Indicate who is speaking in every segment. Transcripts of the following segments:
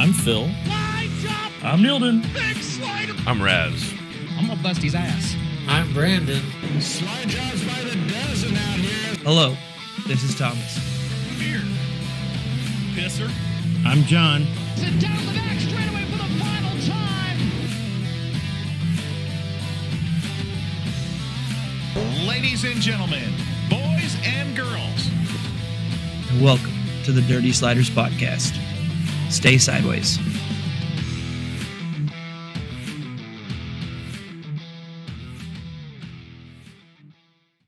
Speaker 1: I'm Phil. I'm Nilden.
Speaker 2: I'm Raz.
Speaker 3: I'm gonna bust his ass.
Speaker 4: I'm Brandon.
Speaker 5: Slide jobs by the dozen out here.
Speaker 6: Hello, this is Thomas.
Speaker 2: Here. Pisser.
Speaker 1: I'm John.
Speaker 7: Sit down the back straightaway for the final time.
Speaker 2: Ladies and gentlemen, boys and girls.
Speaker 6: And welcome to the Dirty Sliders Podcast. Stay sideways.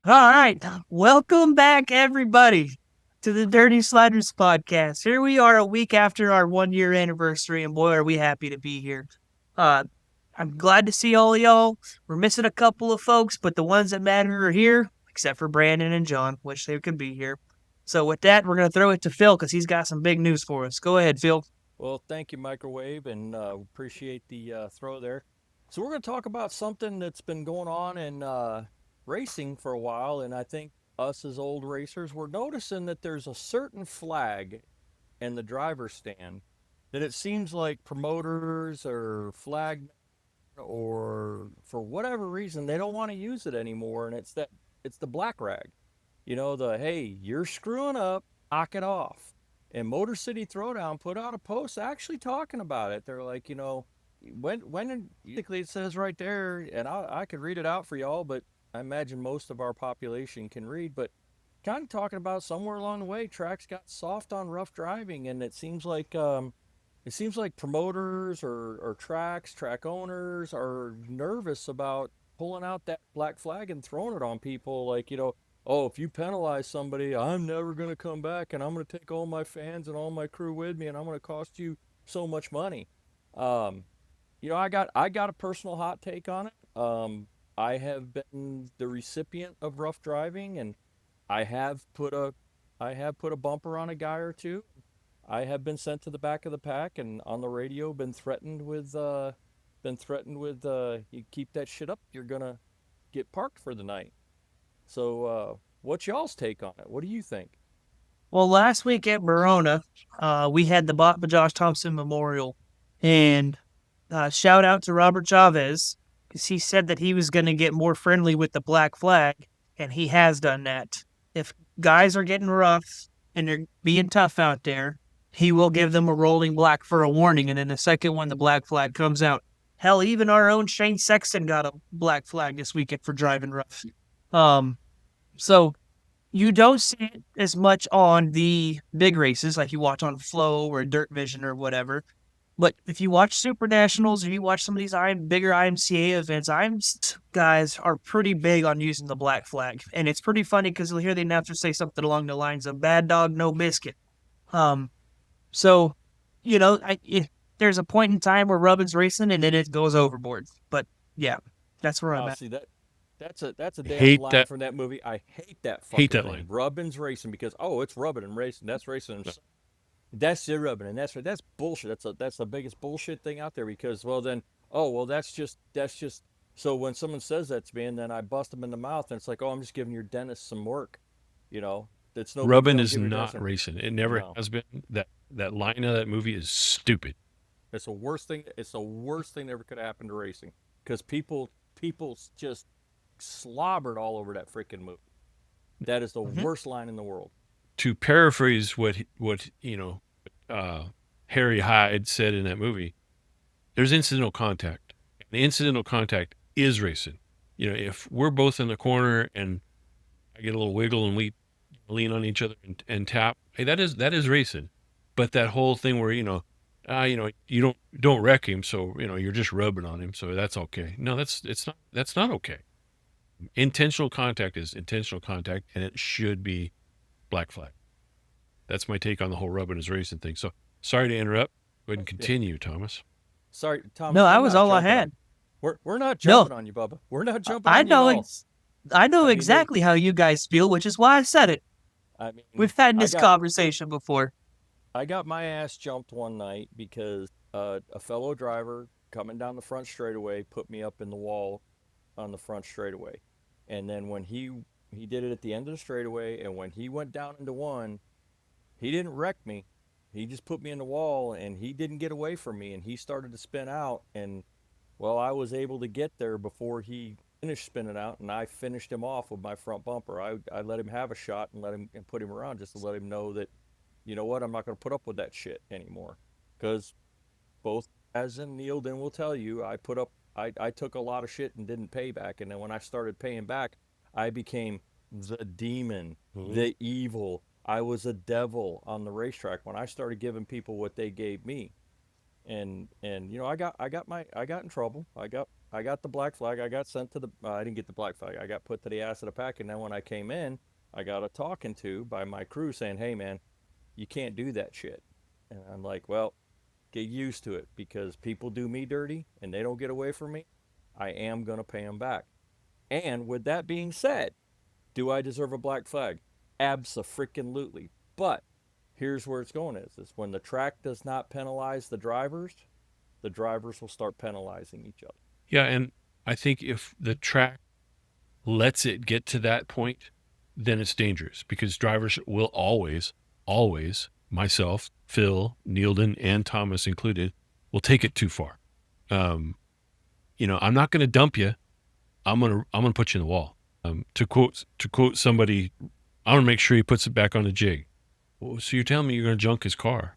Speaker 6: All right, welcome back, everybody, to the Dirty Sliders Podcast. Here we are a week after our 1-year anniversary, and boy, are we happy to be here. I'm glad to see all of y'all. We're missing a couple of folks, but the ones that matter are here, except for Brandon and John. Wish they could be here. So with that, we're going to throw it to Phil because he's got some big news for us. Go ahead, Phil.
Speaker 8: Well, thank you, Microwave, and appreciate the throw there. So we're going to talk about something that's been going on in racing for a while, and I think us as old racers, we're noticing that there's a certain flag in the driver's stand that it seems like promoters or flag or for whatever reason they don't want to use it anymore, and it's the black rag. You know, hey, you're screwing up, knock it off. And Motor City Throwdown put out a post actually talking about it. They're like, you know, when basically it says right there, and I could read it out for y'all, but I imagine most of our population can read, but kind of talking about somewhere along the way, tracks got soft on rough driving, and it seems like promoters or track owners are nervous about pulling out that black flag and throwing it on people. Like, you know, oh, if you penalize somebody, I'm never going to come back, and I'm going to take all my fans and all my crew with me, and I'm going to cost you so much money. You know, I got a personal hot take on it. I have been the recipient of rough driving, and I have put a bumper on a guy or two. I have been sent to the back of the pack, and on the radio been threatened with you keep that shit up, you're gonna get parked for the night. So what's y'all's take on it? What do you think?
Speaker 6: Well, last week at Verona, we had the Josh Thompson Memorial, and shout out to Robert Chavez, because he said that he was going to get more friendly with the black flag, and he has done that. If guys are getting rough and they're being tough out there, he will give them a rolling black for a warning, and then the second one, the black flag comes out. Hell, even our own Shane Sexton got a black flag this weekend for driving rough. So you don't see it as much on the big races, like you watch on Flow or Dirt Vision or whatever. But if you watch Super Nationals or you watch some of these bigger IMCA events, guys are pretty big on using the black flag. And it's pretty funny because you'll hear the announcer say something along the lines of "bad dog, no biscuit." So, you know, there's a point in time where Rubbin's racing and then it goes overboard. But yeah, that's where I'm at.
Speaker 8: See, that's a damn line from that movie. I hate that fucking
Speaker 2: that
Speaker 8: thing.
Speaker 2: line.
Speaker 8: Rubbin's racing because it's rubbin and racing. That's racing. No. That's the rubbin, and that's bullshit. That's the biggest bullshit thing out there because that's just. So when someone says that to me, and then I bust them in the mouth, and it's like, I'm just giving your dentist some work, you know. That's no.
Speaker 2: Rubbin is not racing. It never has been. That line of that movie is stupid.
Speaker 8: It's the worst thing. It's the worst thing that ever could have happened to racing because people just slobbered all over that freaking movie. That is the worst line in the world.
Speaker 2: To paraphrase what Harry Hyde said in that movie, there's incidental contact. And the incidental contact is racing. You know, if we're both in the corner and I get a little wiggle and we lean on each other and tap, hey, that is racing. But that whole thing where you don't wreck him, so you're just rubbing on him, so that's okay. No, that's not okay. Intentional contact is intentional contact, and it should be black flag. That's my take on the whole rubbing is racing thing. So sorry to interrupt. Go ahead and continue, Thomas.
Speaker 8: Sorry, Thomas.
Speaker 6: No, that was all I had.
Speaker 8: We're not jumping on you, Bubba. We're not jumping on you.
Speaker 6: I know exactly how you guys feel, which is why I said it. I mean, we've had this conversation before.
Speaker 8: I got my ass jumped one night because a fellow driver coming down the front straightaway put me up in the wall on the front straightaway. And then when he did it at the end of the straightaway, and when he went down into one, he didn't wreck me. He just put me in the wall, and he didn't get away from me, and he started to spin out, and well, I was able to get there before he finished spinning out, and I finished him off with my front bumper. I let him have a shot and let him and put him around just to let him know that, you know what, I'm not going to put up with that shit anymore. Because both as and Neilden will tell you, I took a lot of shit and didn't pay back, and then when I started paying back, I became the demon, the evil. I was a devil on the racetrack when I started giving people what they gave me. And you know, I got in trouble. I got the black flag. I got sent to the I didn't get the black flag. I got put to the ass of the pack, and then when I came in, I got a talking to by my crew saying, "Hey man, you can't do that shit." And I'm like, "Well, get used to it, because people do me dirty and they don't get away from me. I am going to pay them back." And with that being said, do I deserve a black flag? Abso-freaking-lutely. But here's where it's going is when the track does not penalize the drivers will start penalizing each other.
Speaker 2: Yeah, and I think if the track lets it get to that point, then it's dangerous, because drivers will always, myself, Phil, Neilden, and Thomas included, will take it too far. You know, I'm not going to dump you. I'm gonna put you in the wall. To quote somebody, I want to make sure he puts it back on the jig. Well, so you're telling me you're going to junk his car?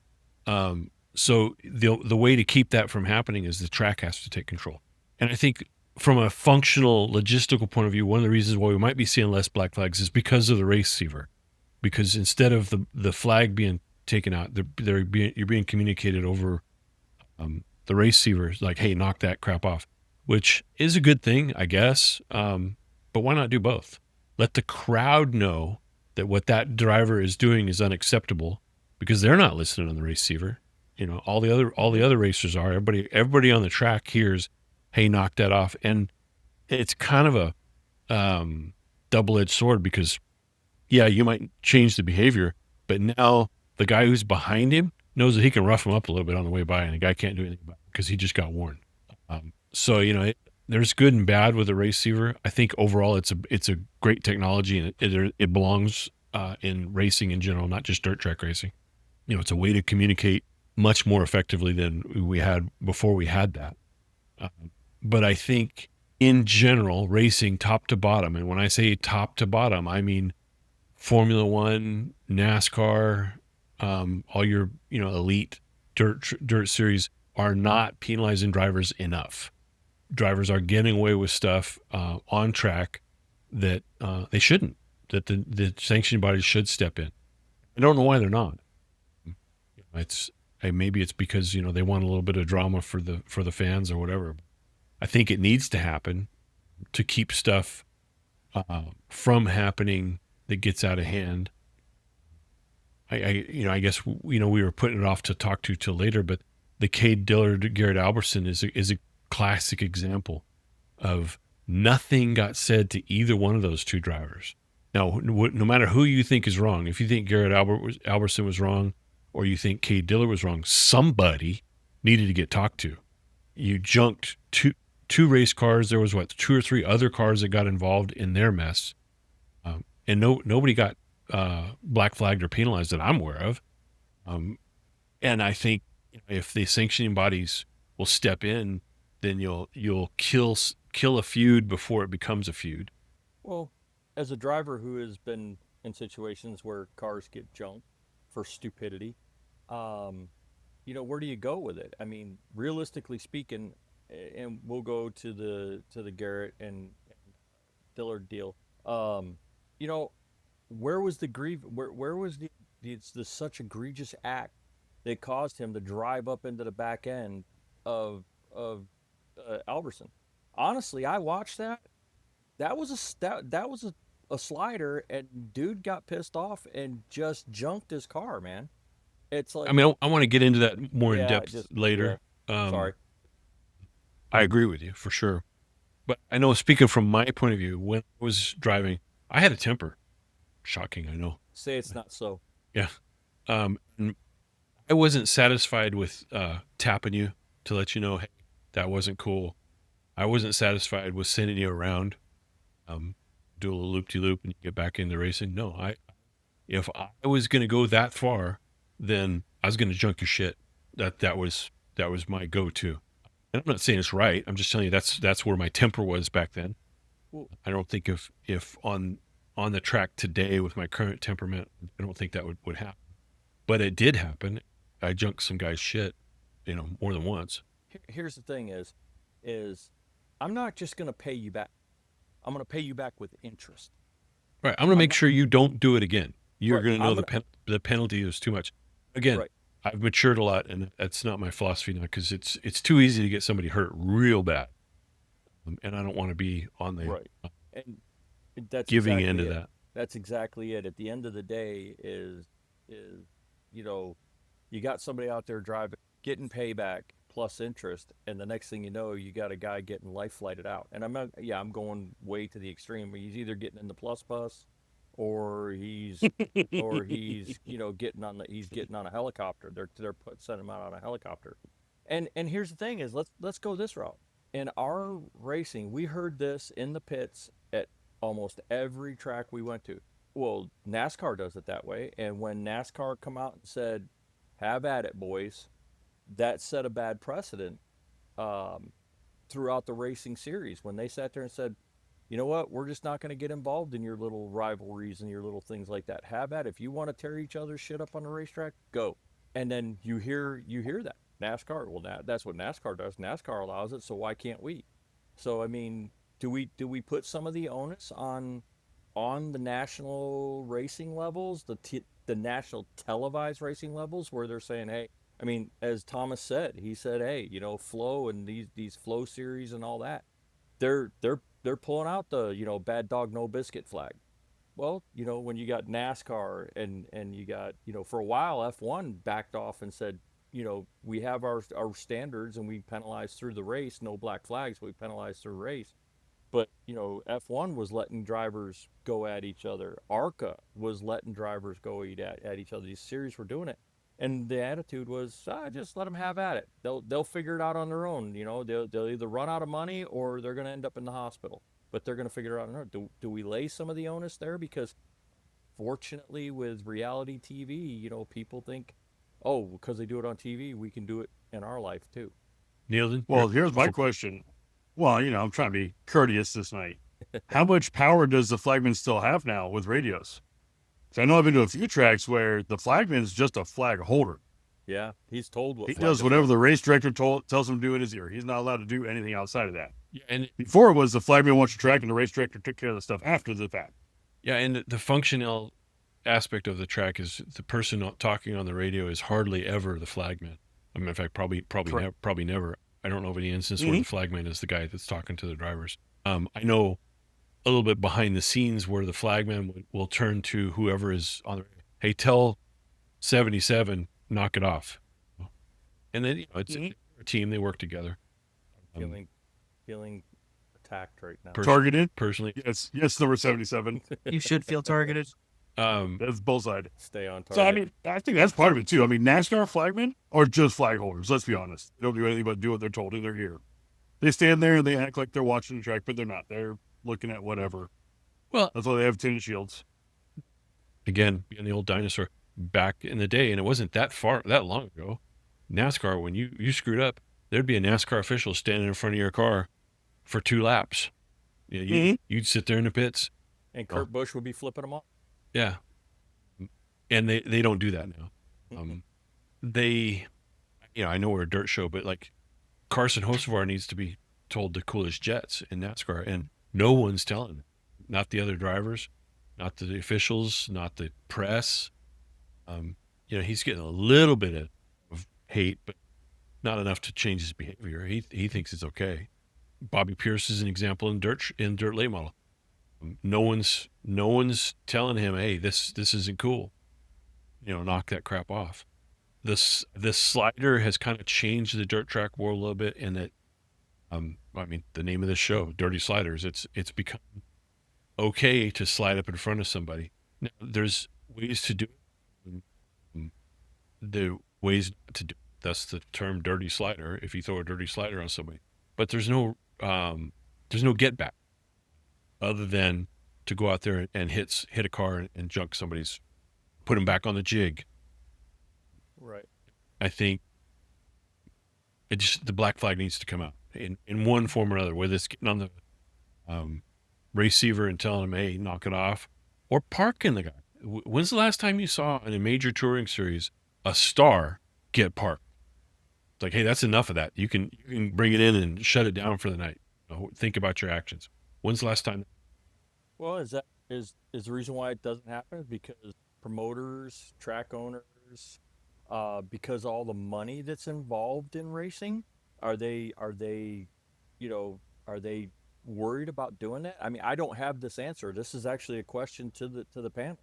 Speaker 2: So the way to keep that from happening is the track has to take control. And I think from a functional, logistical point of view, one of the reasons why we might be seeing less black flags is because of the race receiver. Because instead of the flag being taken out, you're being communicated over the race receiver, like, hey, knock that crap off, which is a good thing, I guess. But why not do both? Let the crowd know that what that driver is doing is unacceptable, because they're not listening on the race receiver. You know, all the other racers are. Everybody on the track hears, hey, knock that off. And it's kind of a double-edged sword, because yeah, you might change the behavior, but now the guy who's behind him knows that he can rough him up a little bit on the way by, and the guy can't do anything about it because he just got warned. So, you know, there's good and bad with the race receiver. I think overall it's a great technology, and it belongs in racing in general, not just dirt track racing. You know, it's a way to communicate much more effectively than we had before we had that. But I think in general, racing top to bottom, and when I say top to bottom, I mean Formula One, NASCAR, all your, you know, elite dirt series are not penalizing drivers enough. Drivers are getting away with stuff on track that they shouldn't, that the sanctioning bodies should step in. I don't know why they're not. Maybe it's because, you know, they want a little bit of drama for the fans or whatever. I think it needs to happen to keep stuff from happening that gets out of hand. I guess, you know, we were putting it off to talk to till later, but the Cade Dillard, Garrett Alberson is a classic example of nothing got said to either one of those two drivers. Now, no matter who you think is wrong, if you think Garrett Alberson was wrong, or you think Cade Dillard was wrong, somebody needed to get talked to. You junked two race cars. There was two or three other cars that got involved in their mess, and nobody got black flagged or penalized that I'm aware of. And I think if the sanctioning bodies will step in, then you'll kill a feud before it becomes a feud.
Speaker 8: Well, as a driver who has been in situations where cars get junked for stupidity, you know, where do you go with it? I mean, realistically speaking, and we'll go to the Garrett and Dillard deal. You know, where was the where was the such egregious act that caused him to drive up into the back end of Alberson? Honestly, I watched that. That was a slider, and dude got pissed off and just junked his car, man. It's like,
Speaker 2: I mean, I want to get into that more in depth later.
Speaker 8: Yeah. Sorry.
Speaker 2: I agree with you for sure. But I know, speaking from my point of view, when I was driving, I had a temper. Shocking, I know.
Speaker 8: Say it's not so.
Speaker 2: Yeah. And I wasn't satisfied with tapping you to let you know, hey, that wasn't cool. I wasn't satisfied with sending you around, do a little loop-de-loop and get back into racing. No, if I was going to go that far, then I was going to junk your shit. That was my go-to. And I'm not saying it's right. I'm just telling you that's where my temper was back then.
Speaker 8: Well,
Speaker 2: I don't think if on the track today with my current temperament, I don't think that would happen. But it did happen. I junked some guy's shit, more than once.
Speaker 8: here's the thing: is I'm not just going to pay you back. I'm going to pay you back with interest.
Speaker 2: Right. I'm going to make sure you don't do it again. You're
Speaker 8: Right,
Speaker 2: going to know
Speaker 8: I'm
Speaker 2: the penalty is too much. Again,
Speaker 8: Right.
Speaker 2: I've matured a lot, and that's not my philosophy now because it's too easy to get somebody hurt real bad, and I don't want to be on the
Speaker 8: Right. And that's
Speaker 2: giving
Speaker 8: exactly
Speaker 2: into
Speaker 8: it.
Speaker 2: that.
Speaker 8: That's exactly it. At the end of the day, is you got somebody out there driving, getting payback plus interest, and the next thing you know, you got a guy getting life flighted out. And I'm going way to the extreme. He's either getting in the plus bus, or he's getting on a helicopter. They're sending him out on a helicopter. And here's the thing: is let's go this route. In our racing, we heard this in the pits at almost every track we went to. Well, NASCAR does it that way. And when NASCAR come out and said, "Have at it, boys," that set a bad precedent throughout the racing series. When they sat there and said, "You know what? We're just not going to get involved in your little rivalries and your little things like that. Have at it. If you want to tear each other's shit up on the racetrack, go." And then you hear that NASCAR. Well, that's what NASCAR does. NASCAR allows it, so why can't we? So I mean, do we put some of the onus on the national racing levels, the national televised racing levels, where they're saying, hey, I mean, as Thomas said, he said, hey, flow and these flow series and all that, they're pulling out the bad dog no biscuit flag. Well, when you got NASCAR and you got for a while F1 backed off and said, we have our standards and we penalize through the race, no black flags, we penalize through race. But F1 was letting drivers go at each other. ARCA was letting drivers go at each other. These series were doing it, and the attitude was, just let them have at it. They'll figure it out on their own. They'll either run out of money or they're going to end up in the hospital. But they're going to figure it out on their own. Do we lay some of the onus there? Because fortunately, with reality TV, people think, oh, because they do it on TV, we can do it in our life too.
Speaker 2: Nielsen?
Speaker 3: Well, here's my question. Well, I'm trying to be courteous this night. How much power does the flagman still have now with radios? So I know I've been to a few tracks where the flagman is just a flag holder.
Speaker 8: Yeah, he's told what
Speaker 3: He
Speaker 8: flag
Speaker 3: does
Speaker 8: to
Speaker 3: whatever
Speaker 8: fly.
Speaker 3: the race director tells him to do in his ear. He's not allowed to do anything outside of that.
Speaker 2: Yeah, and
Speaker 3: Before it was the flagman wants your track and the race director took care of the stuff after the fact.
Speaker 2: the functional aspect of the track is the person talking on the radio is hardly ever the flagman. I mean, in fact, probably never. I don't know of any instance where the flagman is the guy that's talking to the drivers. I know a little bit behind the scenes where the flagman will turn to whoever is on the radio. Hey, tell 77, knock it off. And then, it's a team, they work together.
Speaker 8: Feeling attacked right now.
Speaker 3: Targeted?
Speaker 2: Personally,
Speaker 3: Yes, number 77.
Speaker 6: You should feel targeted.
Speaker 3: That's bullseye.
Speaker 8: Stay on target.
Speaker 3: So, I mean, I think that's part of it, too. I mean, NASCAR flagmen are just flag holders. Let's be honest. They don't do anything but do what they're told and they're here. They stand there and they act like they're watching the track, but they're not. They're looking at whatever.
Speaker 2: well,
Speaker 3: That's why they have tin shields.
Speaker 2: again, being the old dinosaur back in the day, and it wasn't that long ago. NASCAR, when you screwed up, there'd be a NASCAR official standing in front of your car for 2 laps. You'd sit there in the pits.
Speaker 8: And Kurt Busch would be flipping them off.
Speaker 2: Yeah. And they don't do that now. I know we're a dirt show, but like Carson Hocevar needs to be told to cool his jets in NASCAR, and no one's telling him. Not the other drivers, not the officials, not the press. He's getting a little bit of hate, but not enough to change his behavior. He thinks it's okay. Bobby Pierce is an example in dirt late model. No one's telling him, hey, this isn't cool. Knock that crap off. This slider has kind of changed the dirt track world a little bit, in that, the name of this show, Dirty Sliders, it's become okay to slide up in front of somebody. Now, there's ways to do it. The ways not to do it. That's the term dirty slider, if you throw a dirty slider on somebody. But there's no get back other than to go out there and hit a car and junk somebody's, put them back on the jig.
Speaker 8: Right.
Speaker 2: I think the black flag needs to come out in one form or another, whether it's getting on the receiver and telling him, hey, knock it off, or parking the guy. When's the last time you saw in a major touring series a star get parked? It's like, hey, that's enough of that. You can bring it in and shut it down for the night. Think about your actions. When's the last time?
Speaker 8: Well, is the reason why it doesn't happen is because promoters, track owners, because all the money that's involved in racing, are they worried about doing that? I mean, I don't have this answer. This is actually a question to the panel.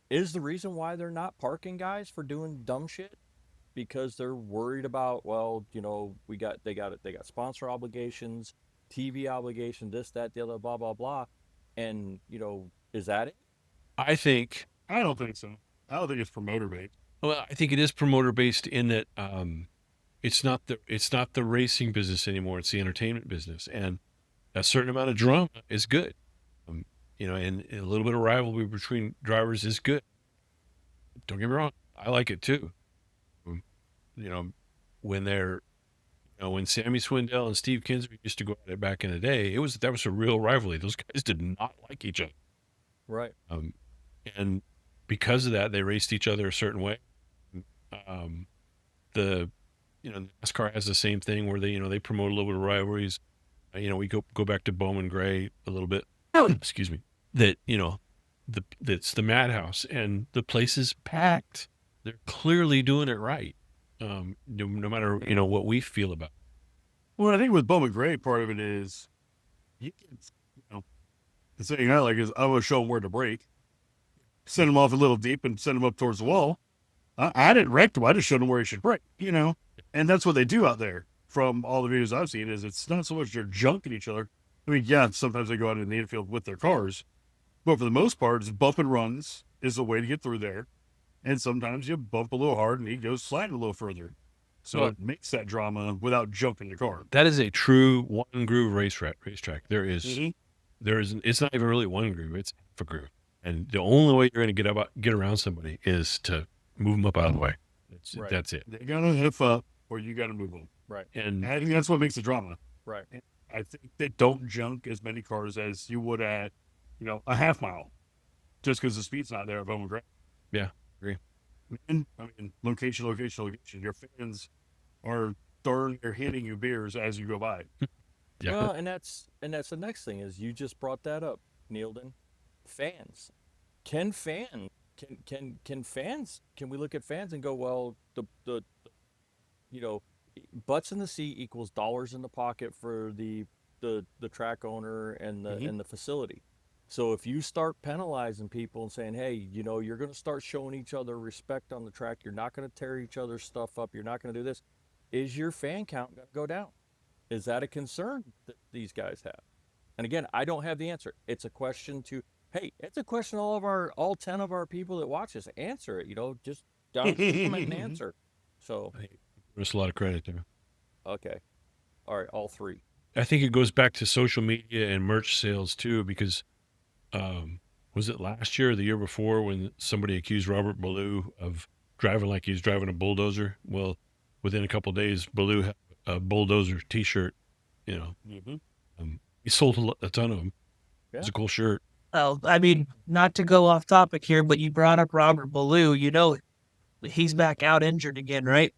Speaker 8: Is the reason why they're not parking guys for doing dumb shit because they're worried about, well, they got sponsor obligations, TV obligation, this, that, the other, blah, blah, blah. And, is that it?
Speaker 2: I
Speaker 3: don't think so. I don't think it's promoter based.
Speaker 2: Well, I think it is promoter based in that it's not the racing business anymore. It's the entertainment business, and a certain amount of drama is good. And a little bit of rivalry between drivers is good. Don't get me wrong, I like it too. When when Sammy Swindell and Steve Kinsey used to go at it back in the day, that was a real rivalry. Those guys did not like each other.
Speaker 8: Right.
Speaker 2: And because of that, they raced each other a certain way. NASCAR has the same thing where they promote a little bit of rivalries. We go back to Bowman Gray a little bit. Excuse me. That that's the Madhouse, and the place is packed. They're clearly doing it right. No matter what we feel about it.
Speaker 3: Well, I think with Bowman Gray, part of it is you can, the saying I like is I will show them where to brake, send them off a little deep, and send them up towards the wall. I didn't wreck them. I just showed them where he should brake. And that's what they do out there. From all the videos I've seen, is it's not so much they're junking each other. I mean, yeah, sometimes they go out in the infield with their cars, but for the most part, it's bump and runs is the way to get through there. And sometimes you bump a little hard and he goes sliding a little further. So it makes that drama without jumping your car.
Speaker 2: That is a true one groove racetrack. There is, it's not even really one groove, it's half a groove. And the only way you're going to get around somebody is to move them up out of the way. That's it.
Speaker 3: They got to hoof up or you got to move them.
Speaker 8: Right.
Speaker 3: And I think that's what makes the drama.
Speaker 8: Right.
Speaker 3: And I think they don't junk as many cars as you would at, a half mile, just because the speed's not there at Bowman Gray.
Speaker 2: Yeah, agree.
Speaker 3: And, location. Your fans are handing you beers as you go by.
Speaker 2: Yeah.
Speaker 8: Well, and that's the next thing is you just brought that up, Neilden. Fans. Can we look at fans and go, well, the butts in the seat equals dollars in the pocket for the track owner and the facility. So if you start penalizing people and saying, hey, you're going to start showing each other respect on the track, you're not going to tear each other's stuff up, you're not going to do this, is your fan count going to go down? Is that a concern that these guys have? And again, I don't have the answer. It's a question it's a question all 10 of our people that watch us answer it, just down comment and answer. So
Speaker 2: there's a lot of credit there.
Speaker 8: Okay. All right, all three.
Speaker 2: I think it goes back to social media and merch sales too, because was it last year or the year before when somebody accused Robert Ballou of driving like he was driving a bulldozer? Well, within a couple of days, Ballou had a bulldozer T-shirt. He sold a ton of them.
Speaker 8: Yeah.
Speaker 2: It's a cool shirt.
Speaker 6: Oh, I mean, not to go off topic here, but you brought up Robert Ballou. He's back out injured again, right?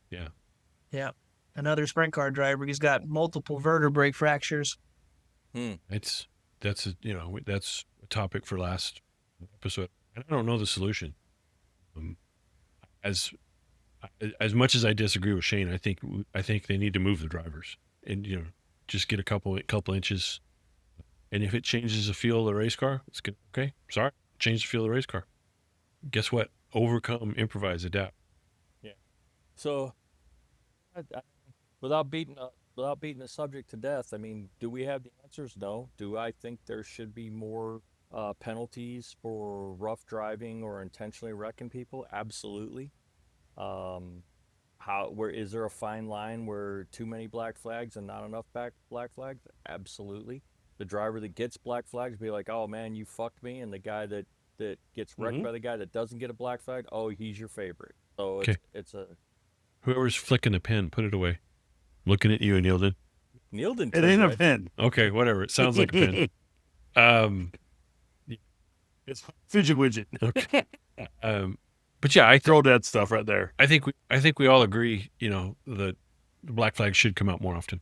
Speaker 2: Yeah.
Speaker 6: Yeah. Another sprint car driver. He's got multiple vertebrae fractures.
Speaker 2: That's a topic for last episode. And I don't know the solution. As much as I disagree with Shane, I think they need to move the drivers and just get a couple inches. And if it changes the feel of the race car, it's good. Okay, sorry, change the feel of the race car. Guess what? Overcome, improvise, adapt.
Speaker 8: Yeah. So, without beating the subject to death, I mean, do we have the answers? No. Do I think there should be more penalties for rough driving or intentionally wrecking people? Absolutely. Where is there a fine line where too many black flags and not enough black flags? Absolutely. The driver that gets black flags be like, oh man, you fucked me, and the guy that gets wrecked by the guy that doesn't get a black flag, oh, he's your favorite. So
Speaker 2: Okay.
Speaker 8: it's
Speaker 2: Whoever's flicking the pen, put it away. I'm looking at you, Neilden.
Speaker 8: Neilden.
Speaker 3: It ain't a pen.
Speaker 2: Okay, whatever. It sounds like a pen.
Speaker 3: It's a fidget widget.
Speaker 2: Okay. But yeah,
Speaker 3: Throw that stuff right there.
Speaker 2: I think we all agree, that the black flag should come out more often.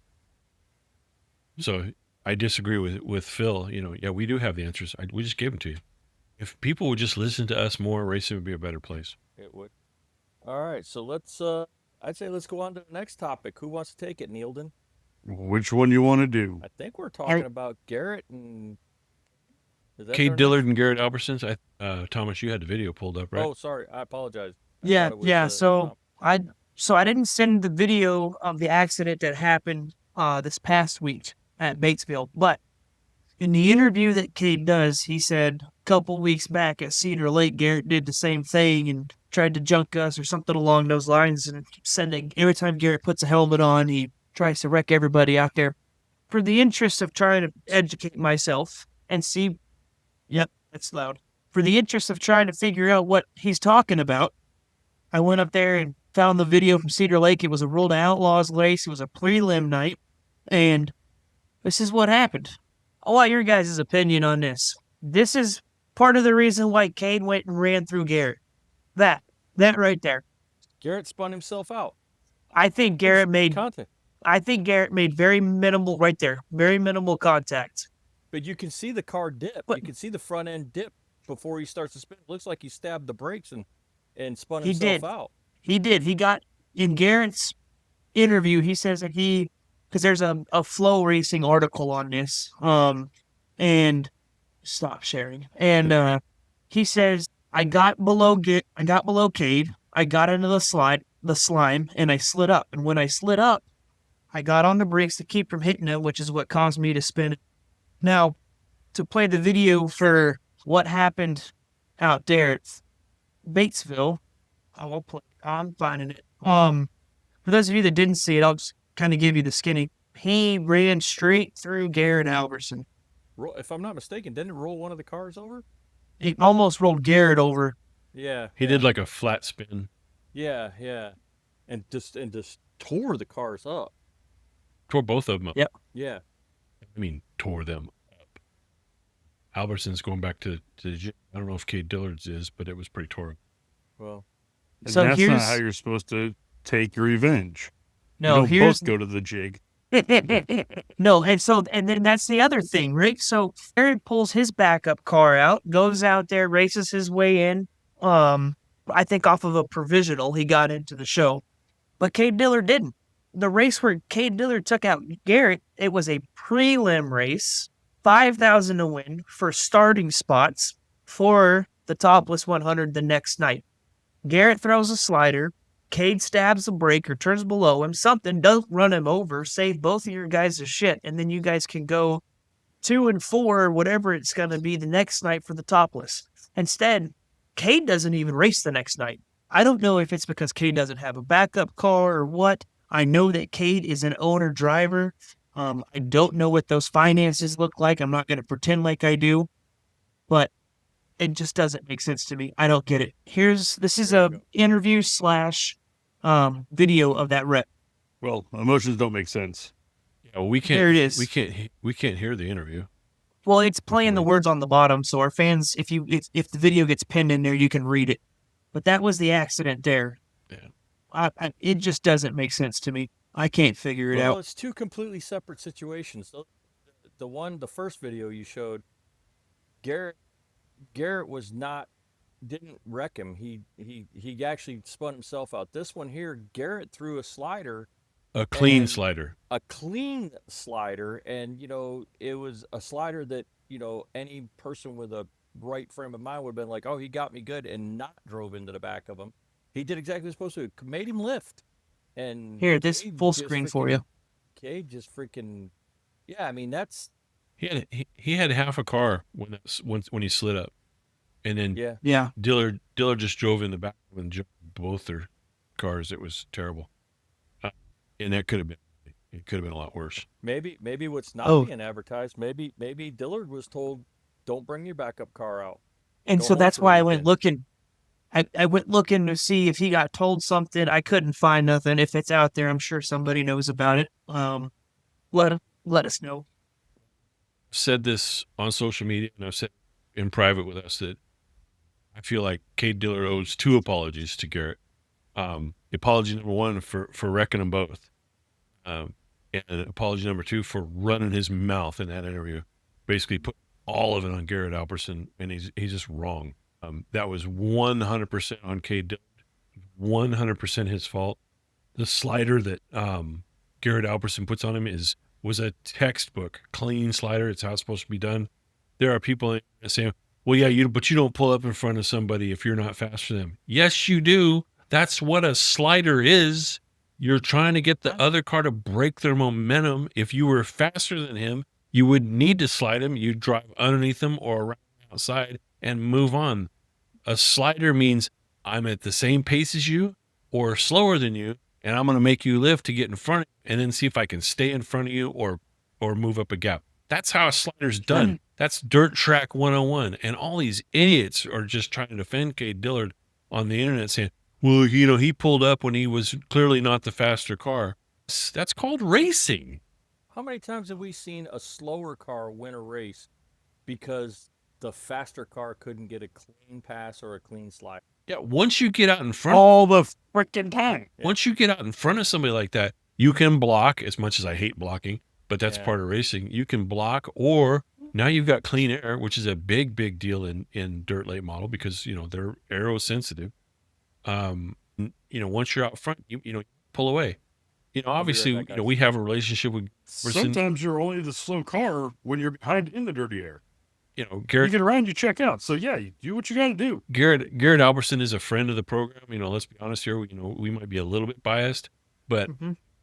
Speaker 2: So I disagree with Phil. Yeah, we do have the answers. We just gave them to you. If people would just listen to us more, racing would be a better place.
Speaker 8: It would. All right, so let's. I'd say let's go on to the next topic. Who wants to take it, Neilden?
Speaker 3: Which one you want to do?
Speaker 8: I think we're talking about Garrett and. Is that
Speaker 2: Cade
Speaker 8: their
Speaker 2: Dillard and Garrett Alberson. Thomas, you had the video pulled up, right?
Speaker 8: name? Oh, sorry. I apologize. I
Speaker 6: Yeah,
Speaker 8: thought it was,
Speaker 6: yeah. So I didn't send the video of the accident that happened this past week at Batesville, but in the interview that Cade does, he said a couple weeks back at Cedar Lake, Garrett did the same thing and tried to junk us or something along those lines, and said that every time Garrett puts a helmet on, he tries to wreck everybody out there. For the interest of trying to educate myself and see, yep, that's loud. For the interest of trying to figure out what he's talking about, I went up there and found the video from Cedar Lake. It was a World of Outlaws race. It was a prelim night, and this is what happened. I want your guys' opinion on this. This is part of the reason why Cade went and ran through Garrett. That right there.
Speaker 8: Garrett spun himself out.
Speaker 6: I think Garrett made
Speaker 8: Contact.
Speaker 6: very minimal right there. Very minimal contact.
Speaker 8: But you can see the car dip.
Speaker 6: But-
Speaker 8: you can see the front end dip before he starts to spin. It looks like he stabbed the brakes and spun
Speaker 6: He
Speaker 8: himself
Speaker 6: did.
Speaker 8: out.
Speaker 6: He did. He got, in Garrett's interview, he says that because there's a Flow Racing article on this, and stop sharing. And he says, I got below Cade, I got into the slime, and I slid up. And when I slid up, I got on the brakes to keep from hitting it, which is what caused me to spin. Now, to play the video for what happened out there at Batesville, I'm finding it. For those of you that didn't see it, I'll just kind of give you the skinny. He ran straight through Garrett Alberson.
Speaker 8: If I'm not mistaken, didn't it roll one of the cars over?
Speaker 6: He almost rolled Garrett over.
Speaker 8: Yeah.
Speaker 2: He did like a flat spin.
Speaker 8: Yeah, yeah. And just tore the cars up.
Speaker 2: Tore both of them up.
Speaker 6: Yep.
Speaker 8: Yeah.
Speaker 2: I mean, tore them up. Alberson's going back to the gym. I don't know if Cade Dillard's is, but it was pretty torn.
Speaker 8: Well,
Speaker 3: And
Speaker 6: So
Speaker 3: that's
Speaker 6: here's
Speaker 3: not how you're supposed to take your revenge.
Speaker 6: no.
Speaker 3: You don't
Speaker 6: Here's
Speaker 3: both go to the jig.
Speaker 6: no, and then that's the other thing, Rick. So Garrett pulls his backup car out, goes out there, races his way in. I think off of a provisional, he got into the show, but Cade Dillard didn't. The race where Cade Dillard took out Garrett, it was a prelim race, 5,000 to win for starting spots for the Topless 100 the next night. Garrett throws a slider. Cade stabs a brake or turns below him. Something, don't run him over. Save both of your guys' shit, and then you guys can go 2 and 4 or whatever it's going to be the next night for the Topless. Instead, Cade doesn't even race the next night. I don't know if it's because Cade doesn't have a backup car or what. I know that Cade is an owner driver. I don't know what those finances look like. I'm not going to pretend like I do, but it just doesn't make sense to me. I don't get it. This is a interview / video of that rep.
Speaker 3: Well, emotions don't make sense.
Speaker 2: Yeah, we can't.
Speaker 6: There it is.
Speaker 2: We can't hear the interview.
Speaker 6: Well, it's playing the words on the bottom, so our fans, if the video gets pinned in there, you can read it. But that was the accident there.
Speaker 2: Yeah.
Speaker 6: It just doesn't make sense to me. I can't figure it
Speaker 8: well,
Speaker 6: out.
Speaker 8: it's two completely separate situations. The first video you showed, Garrett didn't wreck him. He actually spun himself out. This one here, Garrett threw a slider.
Speaker 2: A clean
Speaker 8: And-
Speaker 2: slider.
Speaker 8: A clean slider, and it was a slider that any person with a right frame of mind would have been like, oh, he got me good, and not drove into the back of him. He did exactly what he was supposed to. Made him lift. And
Speaker 6: Here, this
Speaker 8: Cade
Speaker 6: full
Speaker 8: just
Speaker 6: screen for
Speaker 8: freaking-
Speaker 6: you.
Speaker 8: Cade just freaking, yeah. I mean, that's
Speaker 2: He had half a car when he slid up, and then
Speaker 8: yeah.
Speaker 6: Yeah.
Speaker 2: Dillard just drove in the back and jumped both their cars. It was terrible, and that could have been a lot worse.
Speaker 8: Maybe what's not
Speaker 6: Oh.
Speaker 8: being advertised. Maybe Dillard was told, don't bring your backup car out.
Speaker 6: And
Speaker 8: Go
Speaker 6: so
Speaker 8: home
Speaker 6: that's
Speaker 8: for the
Speaker 6: why I went
Speaker 8: weekend.
Speaker 6: looking. I went looking to see if he got told something. I couldn't find nothing. If it's out there, I'm sure somebody knows about it. Let us know.
Speaker 2: Said this on social media, and I've said in private with us that I feel like Cade Dillard owes 2 apologies to Garrett. Apology number 1 for wrecking them both. And apology number 2 for running his mouth in that interview. Basically put all of it on Garrett Alberson, and he's just wrong. That was 100% on Cade Dillard, 100% his fault. The slider that Garrett Alberson puts on him was a textbook clean slider. It's how it's supposed to be done. There are people saying, well, yeah, but you don't pull up in front of somebody if you're not faster than them. Yes, you do. That's what a slider is. You're trying to get the other car to break their momentum. If you were faster than him, you would need to slide him. You'd drive underneath him or around outside and move on. A slider means I'm at the same pace as you or slower than you, and I'm going to make you lift to get in front of you and then see if I can stay in front of you or move up a gap. That's how a slider's done. That's dirt track 101. And all these idiots are just trying to defend Cade Dillard on the internet saying, well, he pulled up when he was clearly not the faster car. That's called racing.
Speaker 8: How many times have we seen a slower car win a race because the faster car couldn't get a clean pass or a clean slide?
Speaker 2: Yeah, once you get out in front,
Speaker 3: All the freaking time.
Speaker 2: once you get out in front of somebody like that, you can block. As much as I hate blocking, but that's
Speaker 8: Yeah.
Speaker 2: part of racing. You can block, or now you've got clean air, which is a big deal in dirt late model because they're aero sensitive. Once you're out front, you pull away. Obviously,
Speaker 8: back, guys.
Speaker 2: we have a relationship with Alberson.
Speaker 3: Sometimes you're only the slow car when you're behind in the dirty air. You
Speaker 2: Garrett
Speaker 3: get around, you check out. So yeah, you do what you got to do.
Speaker 2: Garrett Alberson is a friend of the program. Let's be honest here. We might be a little bit biased, but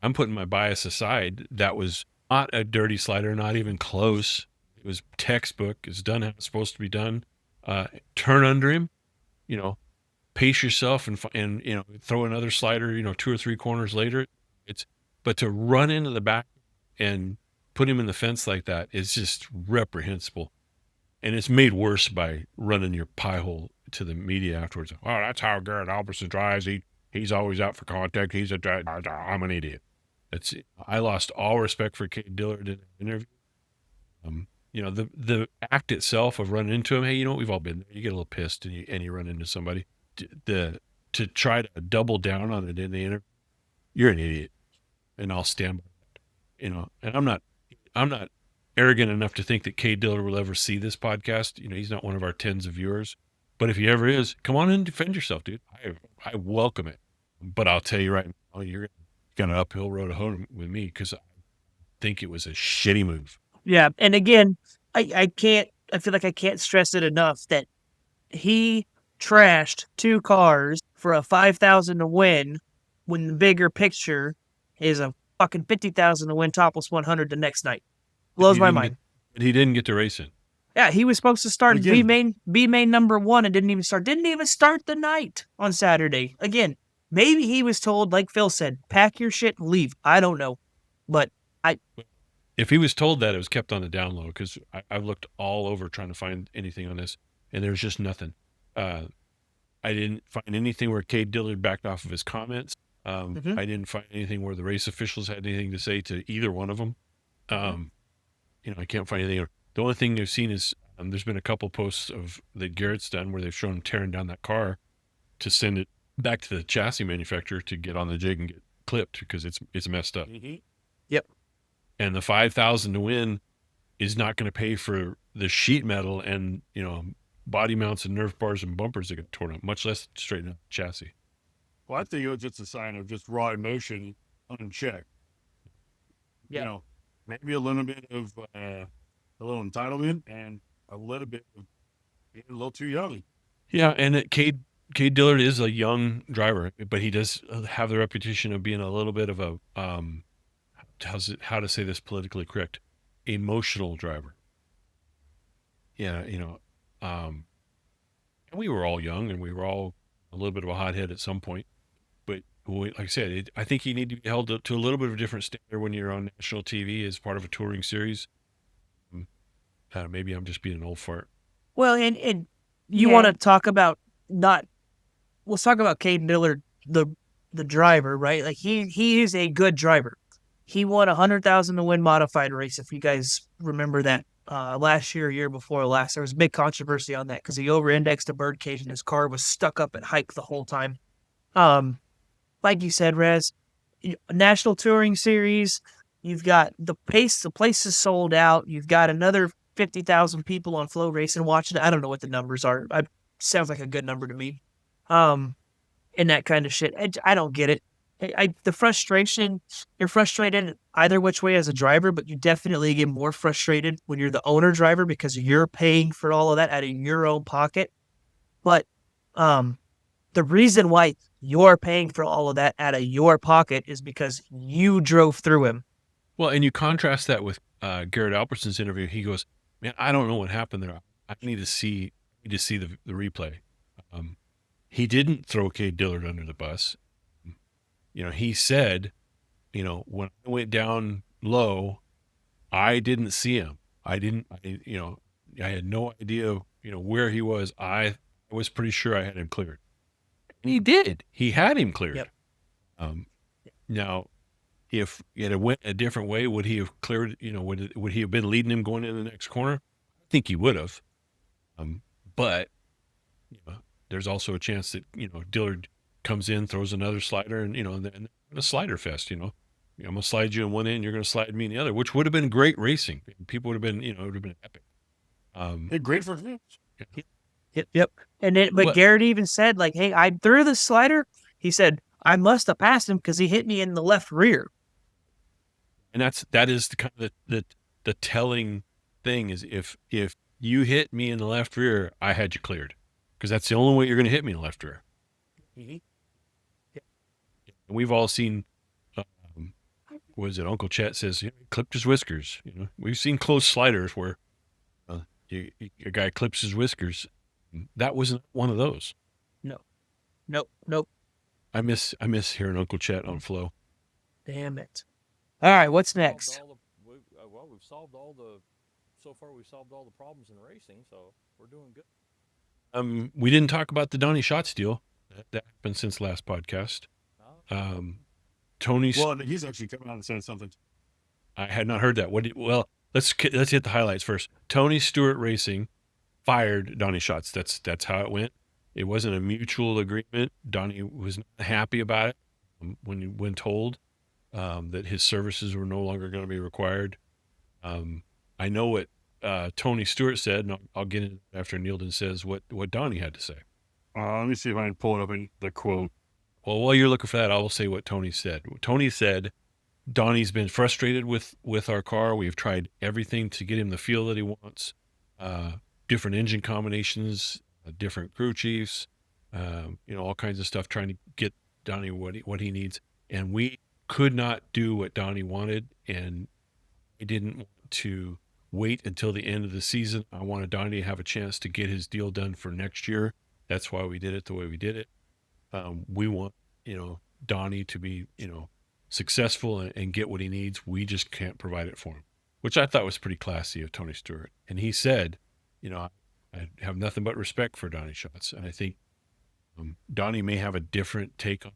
Speaker 2: I'm putting my bias aside. That was not a dirty slider, not even close. It was textbook. It's done how it's supposed to be done. Turn under him, pace yourself and throw another slider, 2 or 3 corners later. But to run into the back and put him in the fence like that is just reprehensible. And it's made worse by running your pie hole to the media afterwards. Oh, that's how Garrett Alberson drives. He's always out for contact. I'm an idiot. I lost all respect for Cade Dillard in the interview. The act itself of running into him. Hey, we've all been there. You get a little pissed and you run into somebody. To try to double down on it in the interview, you're an idiot, and I'll stand by that. And I'm not arrogant enough to think that Cade Dillard will ever see this podcast. He's not one of our tens of viewers, but if he ever is, come on and defend yourself, dude. I welcome it. But I'll tell you right now, you're got an uphill road home with me because I think it was a shitty move.
Speaker 6: Yeah, and again, I feel like I can't stress it enough that he trashed 2 cars for a 5,000 to win when the bigger picture is a fucking 50,000 to win topless 100 the next night. Blows my mind.
Speaker 2: He didn't get to race in.
Speaker 6: Yeah, he was supposed to start
Speaker 3: Again.
Speaker 6: B main number 1 and didn't even start the night on Saturday. Again, maybe he was told, like Phil said, pack your shit and leave. I don't know. But
Speaker 2: If he was told that, it was kept on the down low because I've looked all over trying to find anything on this, and there's just nothing. I didn't find anything where Cade Dillard backed off of his comments. I didn't find anything where the race officials had anything to say to either one of them. I can't find anything. The only thing they've seen is there's been a couple posts that Garrett's done where they've shown him tearing down that car to send it back to the chassis manufacturer to get on the jig and get clipped because it's messed up.
Speaker 6: Yep.
Speaker 2: And the 5,000 to win is not going to pay for the sheet metal and body mounts and nerf bars and bumpers that get torn up, much less straighten up the chassis.
Speaker 3: Well, I think it was just a sign of just raw emotion unchecked.
Speaker 6: Yeah.
Speaker 3: Maybe a little bit of a little entitlement and a little bit of being a little too young.
Speaker 2: Yeah, and Cade Dillard is a young driver, but he does have the reputation of being a little bit of a how to say this politically correct, emotional driver. Yeah, and we were all young and we were all a little bit of a hothead at some point. But like I said, I think you need to be held to a little bit of a different standard when you're on national TV as part of a touring series. Maybe I'm just being an old fart.
Speaker 6: Well, and you want to talk about not let's talk about Cade Dillard, the driver, right? Like he is a good driver. He won 100,000 to win modified race. If you guys remember that last year, year before last, there was a big controversy on that because he over-indexed a birdcage and his car was stuck up at hike the whole time. Like you said, Rez, National Touring Series. You've got the pace. The place is sold out. You've got another 50,000 people on Flow Racing watching. I don't know what the numbers are. Sounds like a good number to me. And that kind of shit. I don't get it. The frustration, you're frustrated either which way as a driver, but you definitely get more frustrated when you're the owner driver because you're paying for all of that out of your own pocket. But the reason why you're paying for all of that out of your pocket is because you drove through him.
Speaker 2: Well, and you contrast that with Garrett Alberson's interview. He goes, "Man, I don't know what happened there. I need to see the replay." He didn't throw Cade Dillard under the bus. He said, when I went down low, I didn't see him. I had no idea, where he was. I was pretty sure I had him cleared. And he did. He had him cleared.
Speaker 6: Yep.
Speaker 2: Now, if it had went a different way, would he have cleared, would he have been leading him going into the next corner? I think he would have. But, there's also a chance that, Dillard comes in, throws another slider, and, and a slider fest, I'm going to slide you in one end, you're going to slide me in the other, which would have been great racing. People would have been, it would have been epic.
Speaker 3: Great for him.
Speaker 6: Yep. And then, but Garrett even said, like, hey, I threw the slider. He said, I must have passed him because he hit me in the left rear.
Speaker 2: And that is the kind of the telling thing is if you hit me in the left rear, I had you cleared. Because that's the only way you're going to hit me in the left rear.
Speaker 6: Mm-hmm.
Speaker 2: Yeah. We've all seen, Uncle Chet says, he clipped his whiskers. We've seen close sliders where a guy clips his whiskers. That wasn't one of those.
Speaker 6: Nope.
Speaker 2: I miss hearing Uncle Chet on Flow.
Speaker 6: Damn it. All right, what's next?
Speaker 8: We've solved all the problems in racing, so we're doing good.
Speaker 2: We didn't talk about the Donny Schatz deal. That happened since last podcast. Tony.
Speaker 3: Well, he's actually coming out and saying something.
Speaker 2: I had not heard that. Let's hit the highlights first. Tony Stewart Racing fired Donny Schatz. That's how it went. It wasn't a mutual agreement. Donny was not happy about it when told that his services were no longer going to be required. I know what Tony Stewart said, and I'll get in after Neildon says what Donny had to say.
Speaker 3: Let me see if I can pull it up in the quote.
Speaker 2: Well, while you're looking for that, I will say what Tony said. Tony said, Donny's been frustrated with our car. We've tried everything to get him the feel that he wants, different engine combinations, different crew chiefs, all kinds of stuff, trying to get Donny what he needs. And we could not do what Donny wanted, and we didn't want to wait until the end of the season. I wanted Donny to have a chance to get his deal done for next year. That's why we did it the way we did it. We want, Donny to be, successful and get what he needs. We just can't provide it for him, which I thought was pretty classy of Tony Stewart. And he said, I have nothing but respect for Donny Schatz. And I think Donny may have a different take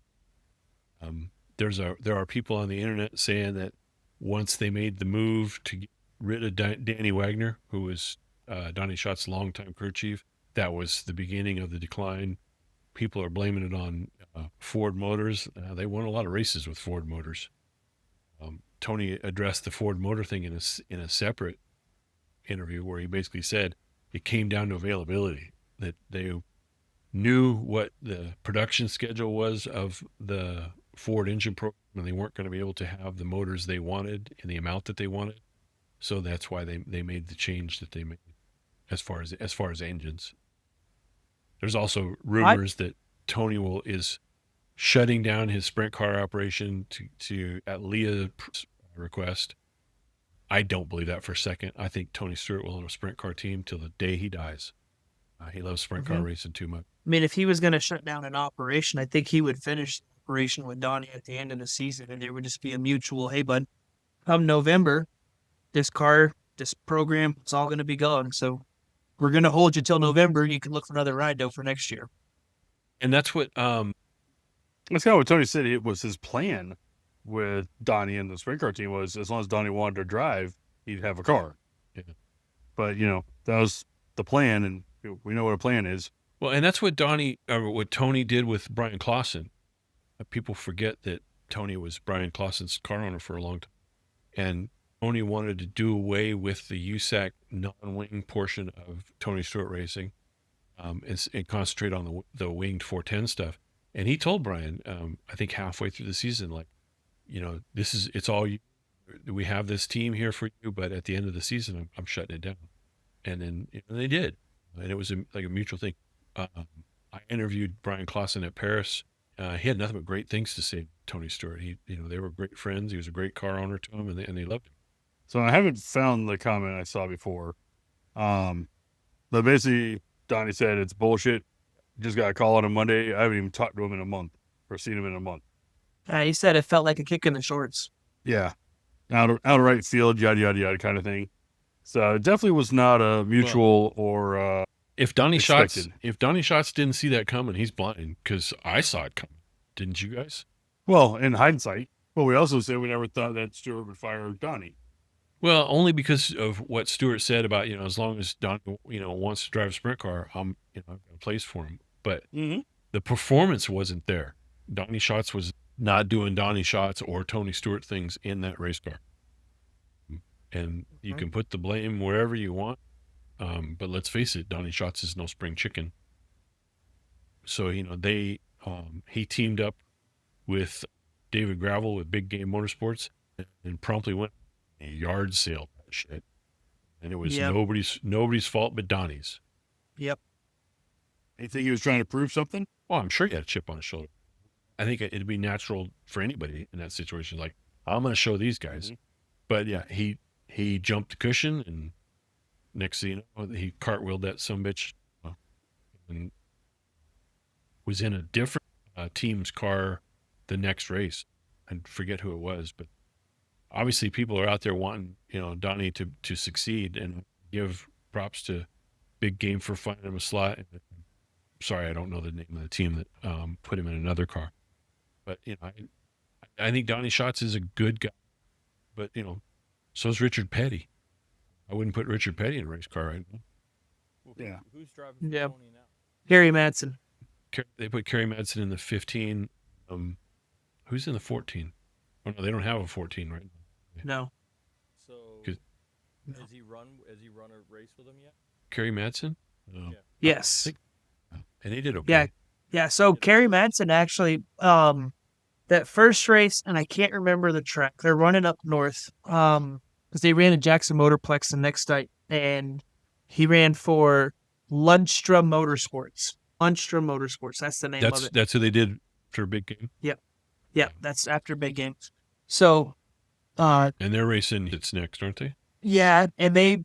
Speaker 2: on. There are people on the internet saying that once they made the move to get rid of Danny Wagner, who was Donny Schatz's longtime crew chief, that was the beginning of the decline. People are blaming it on Ford Motors. They won a lot of races with Ford Motors. Tony addressed the Ford Motor thing in a separate interview where he basically said it came down to availability, that they knew what the production schedule was of the Ford engine program, and they weren't going to be able to have the motors they wanted in the amount that they wanted. So that's why they made the change that they made as far as engines. There's also rumors that Tony is shutting down his sprint car operation to at Leah's request. I don't believe that for a second. I think Tony Stewart will own a sprint car team till the day he dies. He loves sprint car racing too much.
Speaker 6: I mean, if he was going to shut down an operation, I think he would finish the operation with Donny at the end of the season, and there would just be a mutual, hey, bud, come November, this program, it's all going to be gone. So we're going to hold you till November. You can look for another ride, though, for next year.
Speaker 2: And that's what
Speaker 3: That's kind of what Tony said. It was his plan with Donnie and the sprint car team was as long as Donnie wanted to drive, he'd have a car.
Speaker 2: Yeah.
Speaker 3: But that was the plan, and we know what a plan is.
Speaker 2: Well, and that's what what Tony did with Brian Clausen. People forget that Tony was Brian Clausen's car owner for a long time, and Tony wanted to do away with the USAC non-wing portion of Tony Stewart Racing, and concentrate on the winged 410 stuff. And he told Brian, I think halfway through the season, like, it's all you. We have this team here for you, but at the end of the season, I'm shutting it down. And then they did, and it was like a mutual thing. I interviewed Brian Clausen at Paris. He had nothing but great things to say. Tony Stewart. They were great friends. He was a great car owner to him, and they loved him.
Speaker 3: So I haven't found the comment I saw before. But basically, Donnie said it's bullshit. Just got a call on a Monday. I haven't even talked to him in a month or seen him in a month.
Speaker 6: He said it felt like a kick in the shorts.
Speaker 3: Yeah. Out of right field, yada, yada, yada kind of thing. So it definitely was not a mutual or
Speaker 2: if Donny
Speaker 3: expected.
Speaker 2: Schatz didn't see that coming, he's blind, because I saw it coming. Didn't you guys?
Speaker 3: Well, in hindsight, but we also said we never thought that Stewart would fire Donnie.
Speaker 2: Well, only because of what Stewart said about, as long as Donnie, wants to drive a sprint car, I've got a place for him. But the performance wasn't there. Donny Schatz was not doing Donny Schatz or Tony Stewart things in that race car. And you can put the blame wherever you want. But let's face it, Donny Schatz is no spring chicken. So, he teamed up with David Gravel with Big Game Motorsports and promptly went a yard sale shit. And it was nobody's fault but Donnie's.
Speaker 6: Yep.
Speaker 3: You think he was trying to prove something?
Speaker 2: Well, I'm sure he had a chip on his shoulder. I think it'd be natural for anybody in that situation. Like, I'm going to show these guys. But yeah, he jumped the cushion, and next thing you know, he cartwheeled that sumbitch and was in a different team's car the next race. I forget who it was, but obviously people are out there wanting, Donnie to succeed, and give props to Big Game for finding him a slot. Sorry, I don't know the name of the team that put him in another car. But, I think Donny Schatz is a good guy. But, so is Richard Petty. I wouldn't put Richard Petty in a race car right now.
Speaker 3: Yeah.
Speaker 8: Who's driving for
Speaker 6: Yeah.
Speaker 8: Tony now?
Speaker 6: Gary Madsen.
Speaker 2: They put Kerry Madsen in the 15. Who's in the 14? Oh, no, they don't have a 14 right now.
Speaker 6: No.
Speaker 8: So
Speaker 2: 'Cause-
Speaker 8: has he run a race with him yet?
Speaker 2: Kerry Madsen? No.
Speaker 8: Yeah.
Speaker 6: Yes.
Speaker 2: And they did okay.
Speaker 6: Yeah. So Kerry Madsen actually, that first race, and I can't remember the track. They're running up north, because they ran a Jackson Motorplex the next night, and he ran for Lundstrom Motorsports. Lundstrom Motorsports. That's the name of it.
Speaker 2: That's who they did for Big Game.
Speaker 6: Yeah, that's after Big Game. So,
Speaker 2: And they're racing it's next, aren't they?
Speaker 6: yeah, and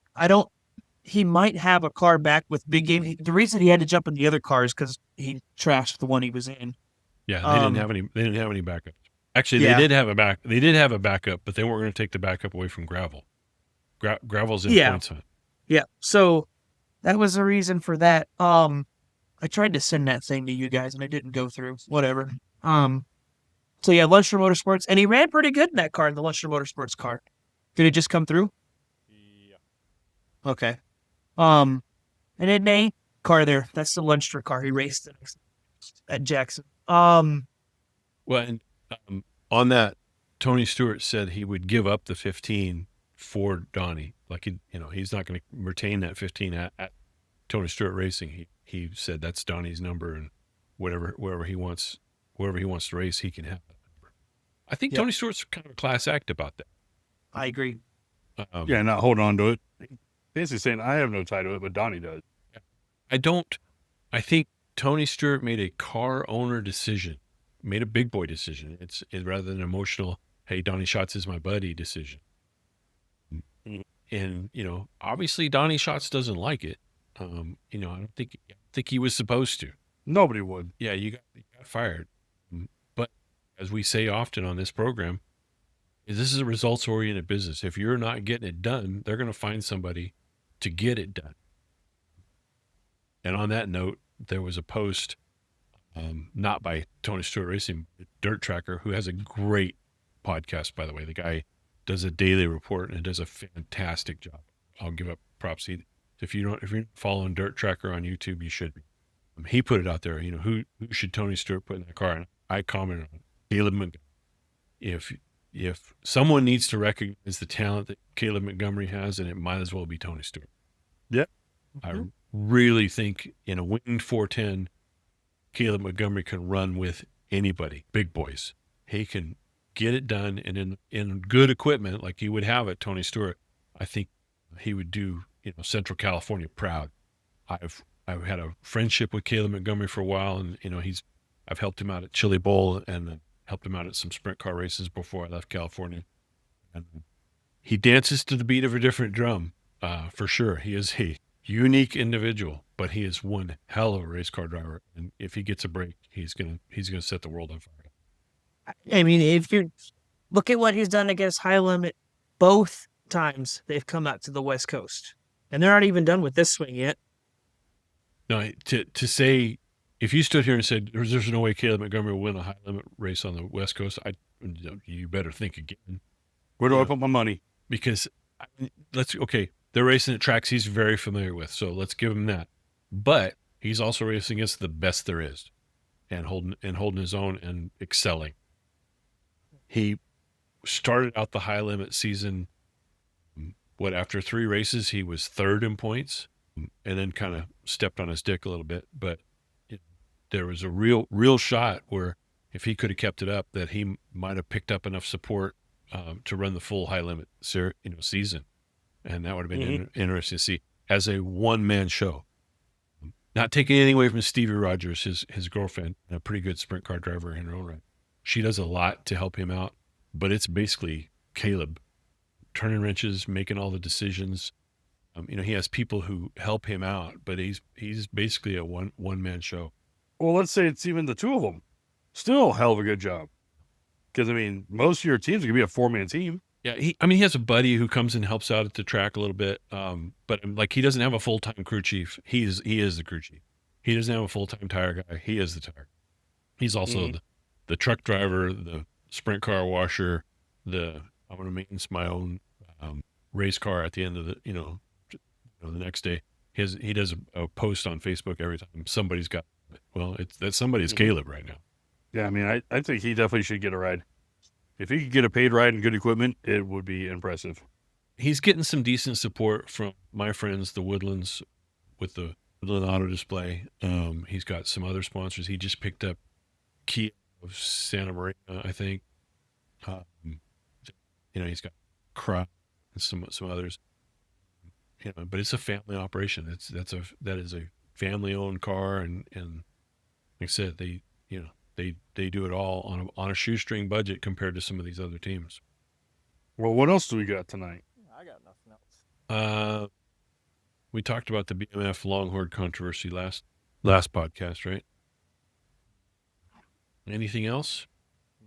Speaker 6: he might have a car back with Big Game. The reason he had to jump in the other car is because he trashed the one he was in.
Speaker 2: Yeah, they didn't have any. They didn't have any backups. Actually,
Speaker 6: Yeah.
Speaker 2: they did have a backup, but they weren't going to take the backup away from Gravel. Gravel's in
Speaker 6: Yeah.
Speaker 2: points hunt.
Speaker 6: Yeah, so that was the reason for that. I tried to send that thing to you guys, and it didn't go through. Whatever. So yeah, Lundstrom Motorsports, and he ran pretty good in that car, in the Lundstrom Motorsports car. Did it just come through?
Speaker 8: Yeah.
Speaker 6: Okay. And then a car there. That's the Lundstrom car. He raced at Jackson.
Speaker 2: Well, and on that, Tony Stewart said he would give up the 15 for Donnie. Like he's not going to retain that 15 at Tony Stewart Racing. He said that's Donnie's number, and wherever he wants to race, he can have that number. I think
Speaker 6: Yep.
Speaker 2: Tony Stewart's kind of a class act about that.
Speaker 6: I agree.
Speaker 3: Yeah, not hold on to it. Basically saying I have no tie to it, but Donnie does.
Speaker 2: I think Tony Stewart made a car owner decision, made a big boy decision. It's rather than an emotional, hey, Donny Schatz is my buddy decision. And, obviously Donny Schatz doesn't like it. I don't think he was supposed to.
Speaker 3: Nobody would.
Speaker 2: Yeah, you got fired. But as we say often on this program, this is a results-oriented business. If you're not getting it done, they're going to find somebody to get it done. And on that note, there was a post not by Tony Stewart Racing, Dirt Tracker, who has a great podcast, by the way. The guy does a daily report and does a fantastic job. I'll give up props. If you're following Dirt Tracker on YouTube, you should be. He put it out there, who should Tony Stewart put in that car? And I commented on Caleb Montgomery. If someone needs to recognize the talent that Caleb Montgomery has, then it might as well be Tony Stewart.
Speaker 3: Yep.
Speaker 2: I really think in a winged 410, Caleb Montgomery can run with anybody, big boys. He can get it done, and in good equipment like he would have at Tony Stewart, I think he would do Central California proud. I've had a friendship with Caleb Montgomery for a while, and I've helped him out at Chili Bowl and helped him out at some sprint car races before I left California. And he dances to the beat of a different drum, for sure. He is a unique individual, but he is one hell of a race car driver. And if he gets a break, he's gonna set the world on fire.
Speaker 6: I mean, if you look at what he's done against High Limit, both times they've come out to the West Coast, and they're not even done with this swing yet.
Speaker 2: No, to say, if you stood here and said there's no way Caleb Montgomery will win a High Limit race on the West Coast, you better think again.
Speaker 3: Where do I put my money?
Speaker 2: Because they're racing at tracks he's very familiar with, so let's give him that. But he's also racing against the best there is, and holding his own and excelling. He started out the High Limit season, after 3 races, he was 3rd in points, and then kind of stepped on his dick a little bit. But there was a real shot where if he could have kept it up, that he might have picked up enough support to run the full High Limit season. And that would have been interesting to see as a one-man show. Not taking anything away from Stevie Rogers, his girlfriend, a pretty good sprint car driver in her own right. She does a lot to help him out, but it's basically Caleb turning wrenches, making all the decisions. He has people who help him out, but he's basically a one-man show.
Speaker 3: Well, let's say it's even the two of them. Still a hell of a good job. Because, most of your teams are going to be a 4-man team.
Speaker 2: Yeah, he has a buddy who comes and helps out at the track a little bit, but he doesn't have a full-time crew chief. He is the crew chief. He doesn't have a full-time tire guy. He is the tire. He's also the truck driver, the sprint car washer, I'm going to maintenance my own race car at the end of the the next day. He does a post on Facebook every time somebody's got it. Well, that somebody's Caleb right now.
Speaker 3: Yeah, I think he definitely should get a ride. If he could get a paid ride and good equipment, it would be impressive.
Speaker 2: He's getting some decent support from my friends, the Woodlands, with the Woodland Auto Display. He's got some other sponsors. He just picked up Kia of Santa Maria, I think. He's got Crop and some others. But it's a family operation. That is a family-owned car, and like I said, they do it all on a shoestring budget compared to some of these other teams.
Speaker 3: Well, what else do we got tonight?
Speaker 8: I got nothing else.
Speaker 2: We talked about the BMF Longhorn controversy last podcast, right? Anything else?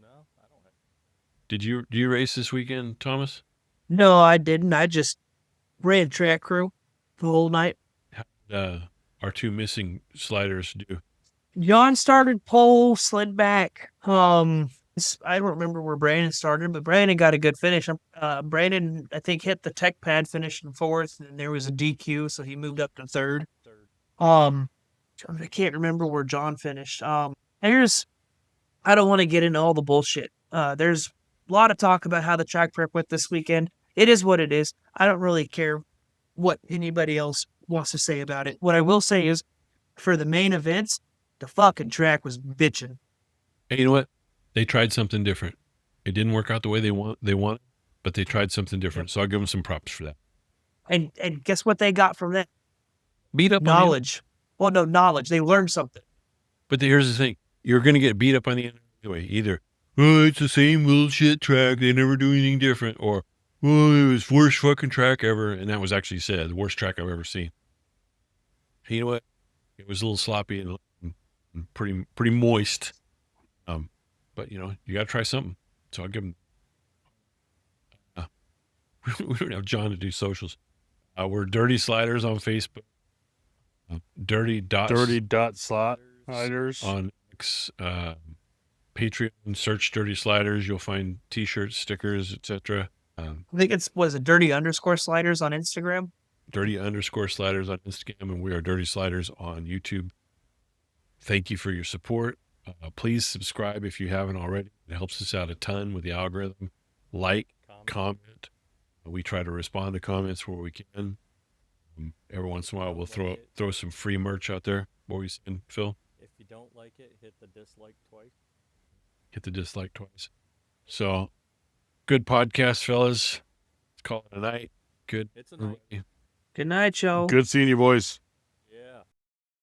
Speaker 8: No, I don't have.
Speaker 2: Do you race this weekend, Thomas?
Speaker 6: No, I didn't. I just ran track crew the whole night.
Speaker 2: How did our 2 missing sliders do?
Speaker 6: John started pole, slid back. I don't remember where Brandon started, but Brandon got a good finish. Brandon, I think, hit the tech pad, finished in 4th, and there was a DQ, so he moved up to 3rd. I can't remember where John finished. I don't want to get into all the bullshit. There's a lot of talk about how the track prep went this weekend. It is what it is. I don't really care what anybody else wants to say about it. What I will say is, for the main events, the fucking track was bitching.
Speaker 2: Hey, you know what? They tried something different. It didn't work out the way they want, but they tried something different. So I'll give them some props for that.
Speaker 6: And guess what they got from that?
Speaker 2: Beat up
Speaker 6: knowledge. Well, no, knowledge. They learned something.
Speaker 2: But here's the thing. You're going to get beat up on the end anyway. Either, it's the same bullshit track. They never do anything different. Or, it was worst fucking track ever. And that was actually said, the worst track I've ever seen. Hey, you know what? It was a little sloppy and pretty moist. But, you got to try something. So I'll give them. We don't have John to do socials. We're Dirty Sliders on Facebook. Dirty dot sliders on X, Patreon, search Dirty Sliders. You'll find T-shirts, stickers, etc.
Speaker 6: I think was it dirty_sliders on Instagram?
Speaker 2: Dirty_sliders on Instagram, and we are Dirty Sliders on YouTube. Thank you for your support. Please subscribe if you haven't already. It helps us out a ton with the algorithm. Like, comment. We try to respond to comments where we can. Every once in a while, we'll throw some free merch out there. What were you saying, Phil?
Speaker 8: If you don't like it, hit the dislike twice.
Speaker 2: Hit the dislike twice. So, good podcast, fellas. Let's call it a night. Good.
Speaker 8: It's a night.
Speaker 2: everybody.
Speaker 6: Good night, y'all.
Speaker 3: Good seeing you, boys.